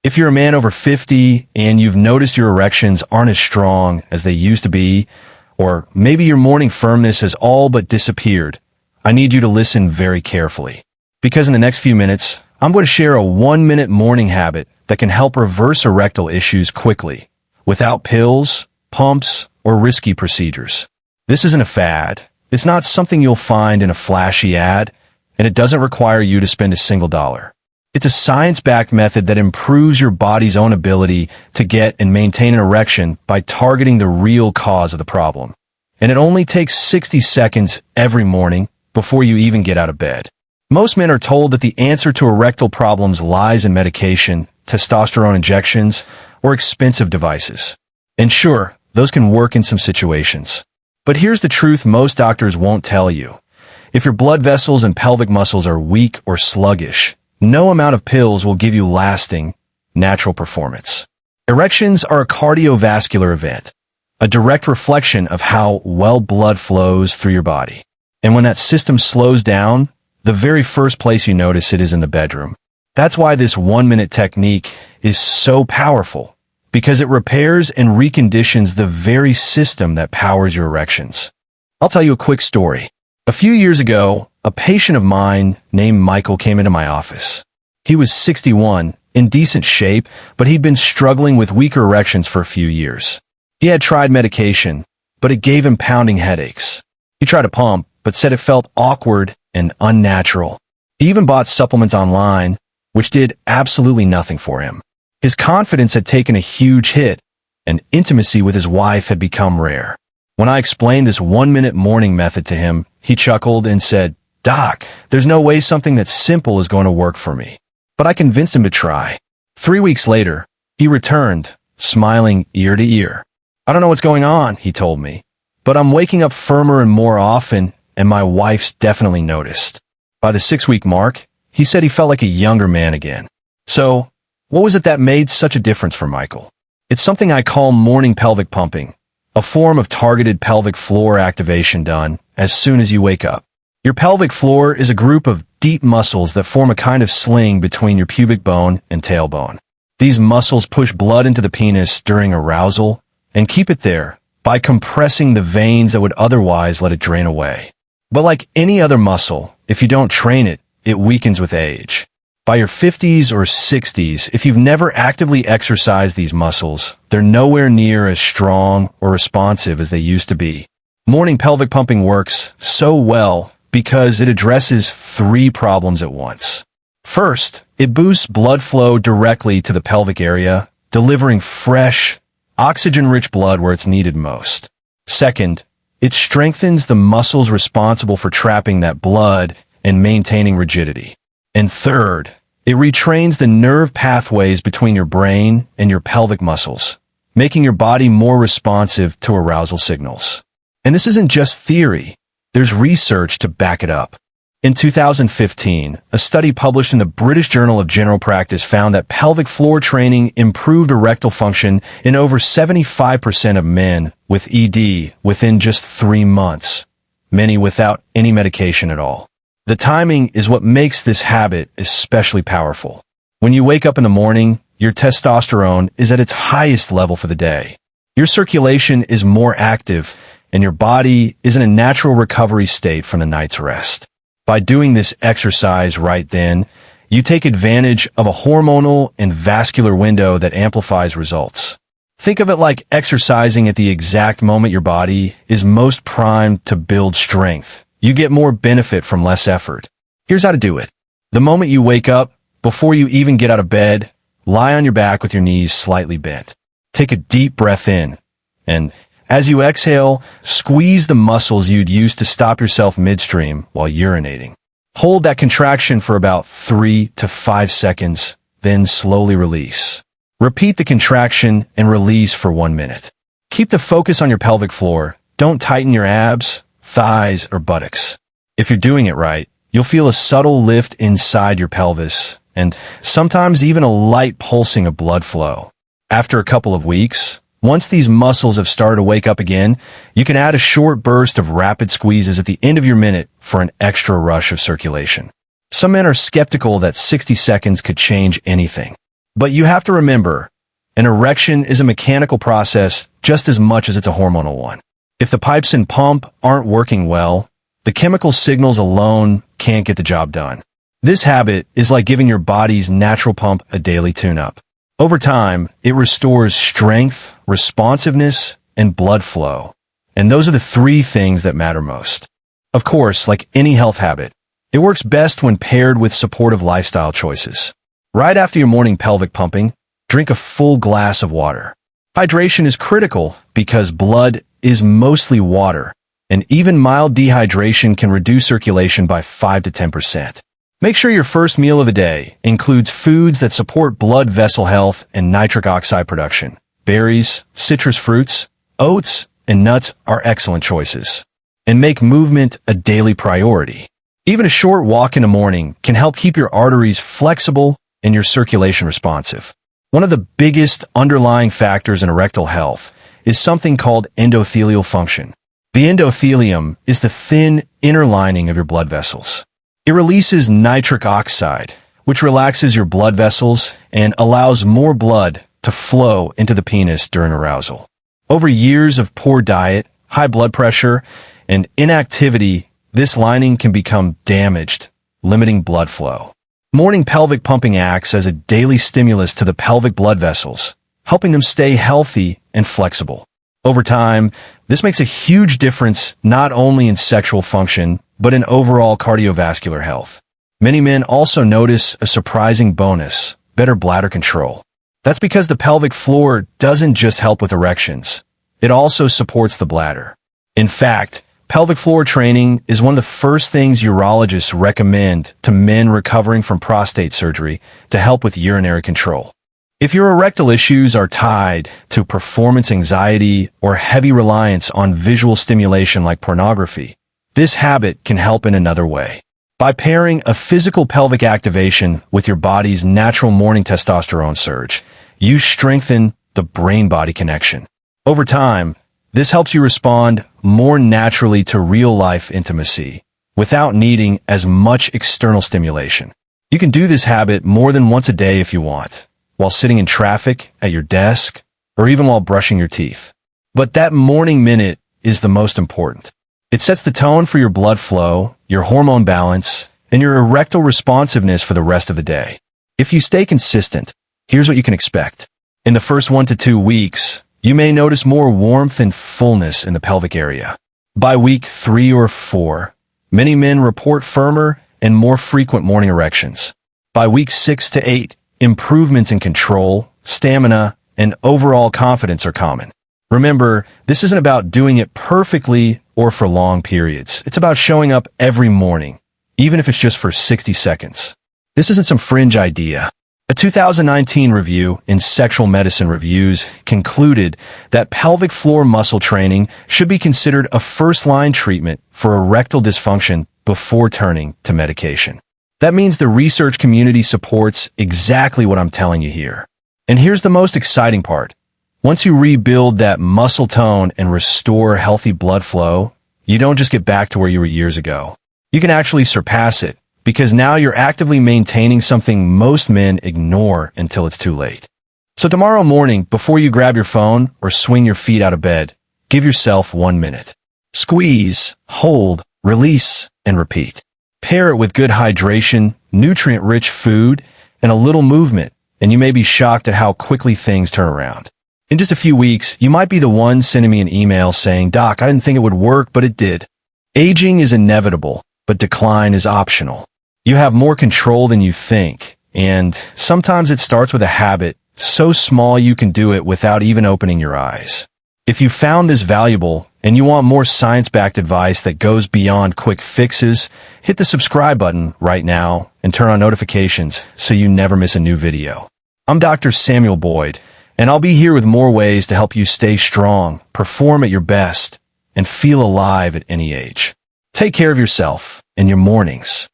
If you're a man over 50 and you've noticed your erections aren't as strong as they used to be, or maybe your morning firmness has all but disappeared, I need you to listen very carefully. Because in the next few minutes, I'm going to share a 1-minute morning habit that can help reverse erectile issues quickly, without pills, pumps, or risky procedures. This isn't a fad. It's not something you'll find in a flashy ad, and it doesn't require you to spend a single dollar. It's a science-backed method that improves your body's own ability to get and maintain an erection by targeting the real cause of the problem. And it only takes 60 seconds every morning before you even get out of bed. Most men are told that the answer to erectile problems lies in medication, testosterone injections, or expensive devices. And sure, those can work in some situations. But here's the truth most doctors won't tell you. If your blood vessels and pelvic muscles are weak or sluggish, no amount of pills will give you lasting, natural performance. Erections are a cardiovascular event, a direct reflection of how well blood flows through your body. And when that system slows down, the very first place you notice it is in the bedroom. That's why this 1-minute technique is so powerful, because it repairs and reconditions the very system that powers your erections. I'll tell you a quick story. A few years ago, a patient of mine named Michael came into my office. He was 61, in decent shape, but he'd been struggling with weaker erections for a few years. He had tried medication, but it gave him pounding headaches. He tried a pump, but said it felt awkward and unnatural. He even bought supplements online, which did absolutely nothing for him. His confidence had taken a huge hit, and intimacy with his wife had become rare. When I explained this 1-minute morning method to him, he chuckled and said, "Doc, there's no way something that's simple is going to work for me." But I convinced him to try. 3 weeks later, he returned, smiling ear to ear. "I don't know what's going on," he told me, "but I'm waking up firmer and more often, and my wife's definitely noticed." By the 6-week mark, he said he felt like a younger man again. So, what was it that made such a difference for Michael? It's something I call morning pelvic pumping, a form of targeted pelvic floor activation done as soon as you wake up. Your pelvic floor is a group of deep muscles that form a kind of sling between your pubic bone and tailbone. These muscles push blood into the penis during arousal and keep it there by compressing the veins that would otherwise let it drain away. But like any other muscle, if you don't train it, it weakens with age. By your 50s or 60s, if you've never actively exercised these muscles, they're nowhere near as strong or responsive as they used to be. Morning pelvic pumping works so well because it addresses 3 problems at once. First, it boosts blood flow directly to the pelvic area, delivering fresh, oxygen-rich blood where it's needed most. Second, it strengthens the muscles responsible for trapping that blood and maintaining rigidity. And third, it retrains the nerve pathways between your brain and your pelvic muscles, making your body more responsive to arousal signals. And this isn't just theory. There's research to back it up. In 2015, a study published in the British Journal of General Practice found that pelvic floor training improved erectile function in over 75% of men with ED within just 3 months, many without any medication at all. The timing is what makes this habit especially powerful. When you wake up in the morning, your testosterone is at its highest level for the day. Your circulation is more active, and your body is in a natural recovery state from the night's rest. By doing this exercise right then, you take advantage of a hormonal and vascular window that amplifies results. Think of it like exercising at the exact moment your body is most primed to build strength. You get more benefit from less effort. Here's how to do it. The moment you wake up, before you even get out of bed, lie on your back with your knees slightly bent. Take a deep breath in, and as you exhale, squeeze the muscles you'd use to stop yourself midstream while urinating. Hold that contraction for about 3 to 5 seconds, then slowly release. Repeat the contraction and release for 1 minute. Keep the focus on your pelvic floor. Don't tighten your abs, thighs, or buttocks. If you're doing it right, you'll feel a subtle lift inside your pelvis, and sometimes even a light pulsing of blood flow. After a couple of weeks, once these muscles have started to wake up again, you can add a short burst of rapid squeezes at the end of your minute for an extra rush of circulation. Some men are skeptical that 60 seconds could change anything. But you have to remember, an erection is a mechanical process just as much as it's a hormonal one. If the pipes and pump aren't working well, the chemical signals alone can't get the job done. This habit is like giving your body's natural pump a daily tune-up. Over time, it restores strength, responsiveness, and blood flow. And those are the three things that matter most. Of course, like any health habit, it works best when paired with supportive lifestyle choices. Right after your morning pelvic pumping, drink a full glass of water. Hydration is critical because blood is mostly water, and even mild dehydration can reduce circulation by 5 to 10%. Make sure your first meal of the day includes foods that support blood vessel health and nitric oxide production. Berries, citrus fruits, oats, and nuts are excellent choices. And make movement a daily priority. Even a short walk in the morning can help keep your arteries flexible and your circulation responsive. One of the biggest underlying factors in erectile health is something called endothelial function. The endothelium is the thin inner lining of your blood vessels. It releases nitric oxide, which relaxes your blood vessels and allows more blood to flow into the penis during arousal. Over years of poor diet, high blood pressure, and inactivity, this lining can become damaged, limiting blood flow. Morning pelvic pumping acts as a daily stimulus to the pelvic blood vessels, helping them stay healthy and flexible. Over time, this makes a huge difference not only in sexual function, but in overall cardiovascular health. Many men also notice a surprising bonus, better bladder control. That's because the pelvic floor doesn't just help with erections. It also supports the bladder. In fact, pelvic floor training is one of the first things urologists recommend to men recovering from prostate surgery to help with urinary control. If your erectile issues are tied to performance anxiety or heavy reliance on visual stimulation like pornography, this habit can help in another way. By pairing a physical pelvic activation with your body's natural morning testosterone surge, you strengthen the brain-body connection. Over time, this helps you respond more naturally to real-life intimacy without needing as much external stimulation. You can do this habit more than once a day if you want, while sitting in traffic, at your desk, or even while brushing your teeth. But that morning minute is the most important. It sets the tone for your blood flow, your hormone balance, and your erectile responsiveness for the rest of the day. If you stay consistent, here's what you can expect. In the first 1 to 2 weeks, you may notice more warmth and fullness in the pelvic area. By week 3 or 4, many men report firmer and more frequent morning erections. By week 6 to 8, improvements in control, stamina, and overall confidence are common. Remember, this isn't about doing it perfectly or for long periods. It's about showing up every morning, even if it's just for 60 seconds. This isn't some fringe idea. A 2019 review in Sexual Medicine Reviews concluded that pelvic floor muscle training should be considered a first-line treatment for erectile dysfunction before turning to medication. That means the research community supports exactly what I'm telling you here. And here's the most exciting part. Once you rebuild that muscle tone and restore healthy blood flow, you don't just get back to where you were years ago. You can actually surpass it, because now you're actively maintaining something most men ignore until it's too late. So tomorrow morning, before you grab your phone or swing your feet out of bed, give yourself 1 minute. Squeeze, hold, release, and repeat. Pair it with good hydration, nutrient-rich food, and a little movement, and you may be shocked at how quickly things turn around. In just a few weeks, you might be the one sending me an email saying, "Doc, I didn't think it would work, but it did." Aging is inevitable, but decline is optional. You have more control than you think, and sometimes it starts with a habit so small you can do it without even opening your eyes. If you found this valuable and you want more science-backed advice that goes beyond quick fixes, hit the subscribe button right now and turn on notifications so you never miss a new video. I'm Dr. Samuel Boyd, and I'll be here with more ways to help you stay strong, perform at your best, and feel alive at any age. Take care of yourself and your mornings.